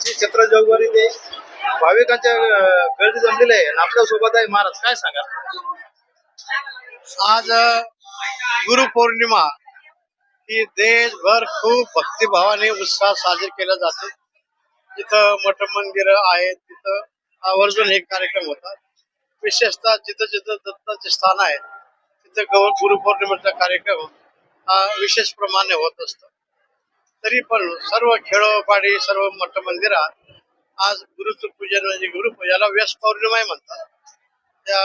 श्री छत्र जोगवारी ते भाविकांच्या गर्दी जमलेली आहे आणि आपल्या सोबत आहे महाराज. काय सांगा आज गुरुपौर्णिमा ही देशभर खूप भक्तिभावाने उत्साह साजरी केला जातो. जिथं मठ मंदिर आहेत तिथं आवर्जून हे कार्यक्रम होतात. विशेषतः जिथं जिथं दत्ताचे स्थान आहे तिथं गुरुपौर्णिमेचा कार्यक्रम हा विशेष प्रमाणे होत असतो. तरी पण सर्व खेडोपाडी सर्व मठ मंदिरात आज गुरुचं पूजन म्हणजे गुरुपूजाला व्यास पौर्णिमा म्हणतात. त्या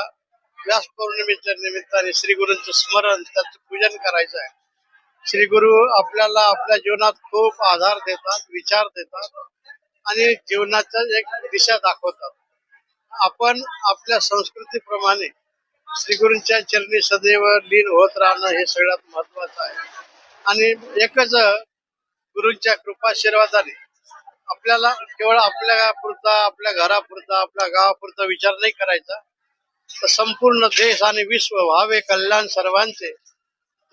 व्यास पौर्णिमेच्या निमित्ताने श्री गुरूंचं स्मरण त्याचं पूजन करायचं आहे. श्री गुरु आपल्याला आपल्या जीवनात खूप आधार देतात, विचार देतात आणि जीवनाचा एक दिशा दाखवतात. आपण आपल्या संस्कृतीप्रमाणे श्री गुरूंच्या चरणी सदैव लीन होत राहणं हे सगळ्यात महत्वाचं आहे. आणि एकच गुरूंच्या कृपाशीर्वादाने आपल्याला केवळ आपल्या पुरता, आपल्या घरापुरता, आपल्या गावापुरता विचार नाही करायचा, तर संपूर्ण देश आणि विश्व व्हावे कल्याण सर्वांचे,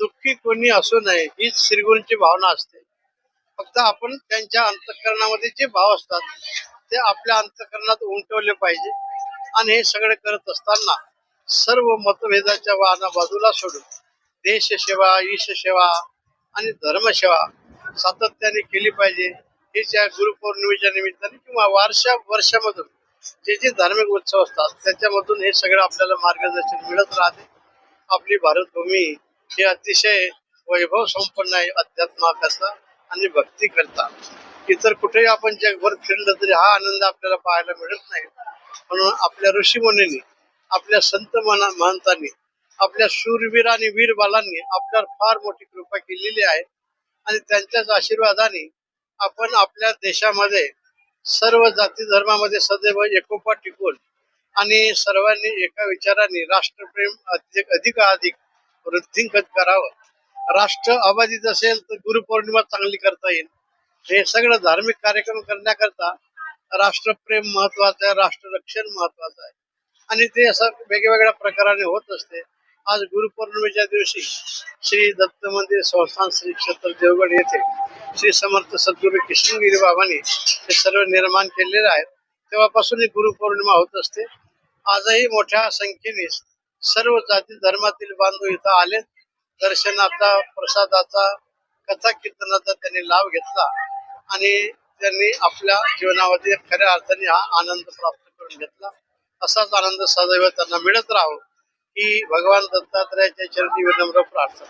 दुःखी कोणी असू नये हीच श्रीगुरूंची भावना असते. फक्त आपण त्यांच्या अंतःकरणामध्ये जे भाव असतात ते आपल्या अंतःकरणात उमटवले पाहिजे. आणि हे सगळे करत असताना सर्व मतभेदाच्या वाहना बाजूला सोडून देशसेवा, ईशसेवा आणि धर्मसेवा सातत्याने केली पाहिजे. हे ज्या गुरुपौर्णिमेच्या निमित्ताने किंवा वर्षामधून जे जे धार्मिक उत्सव असतात त्याच्यामधून हे सगळं आपल्याला मार्गदर्शन मिळत राहते. आपली भारतभूमी ही अतिशय वैभव संपन्न आहे अध्यात्माकरता आणि भक्ती करता. इतर कुठेही आपण जगभर फिरलं तरी हा आनंद आपल्याला पाहायला मिळत नाही. म्हणून आपल्या ऋषीमुनींनी, आपल्या संत महंतांनी, आपल्या शूरवीर आणि वीर बालांनी आपल्यावर फार मोठी कृपा केलेली आहे. आणि त्यांच्याच आशीर्वादाने आपण आपल्या देशामध्ये सर्व जाती धर्मामध्ये सदैव एकोपा टिकून आणि सर्वांनी एका विचाराने राष्ट्रप्रेम अधिकाधिक वृद्धिंगत करावं. राष्ट्र अबाधित असेल तर गुरुपौर्णिमा चांगली करता येईल. हे सगळं धार्मिक कार्यक्रम करण्याकरता राष्ट्रप्रेम महत्वाचं आहे, राष्ट्ररक्षण महत्वाचं आहे. आणि ते असं वेगवेगळ्या प्रकाराने होत असते. आज गुरुपौर्णिमेच्या दिवशी श्री दत्त मंदिर संस्थान श्री क्षेत्र देवगड येथे श्री समर्थ सद्गुरू कृष्णगिरी बाबांनी हे सर्व निर्माण केलेले आहेत. तेव्हापासून ही गुरुपौर्णिमा होत असते. आजही मोठ्या संख्येने सर्व जाती धर्मातील बांधव इथं आले. दर्शनाचा, प्रसादाचा, कथा कीर्तनाचा त्यांनी लाभ घेतला आणि त्यांनी आपल्या जीवनामध्ये खऱ्या अर्थाने हा आनंद प्राप्त करून घेतला. असाच आनंद सदैव त्यांना मिळत राहो ही भगवान दत्तात्रयाच्या चरणी विनम्र प्रार्थना.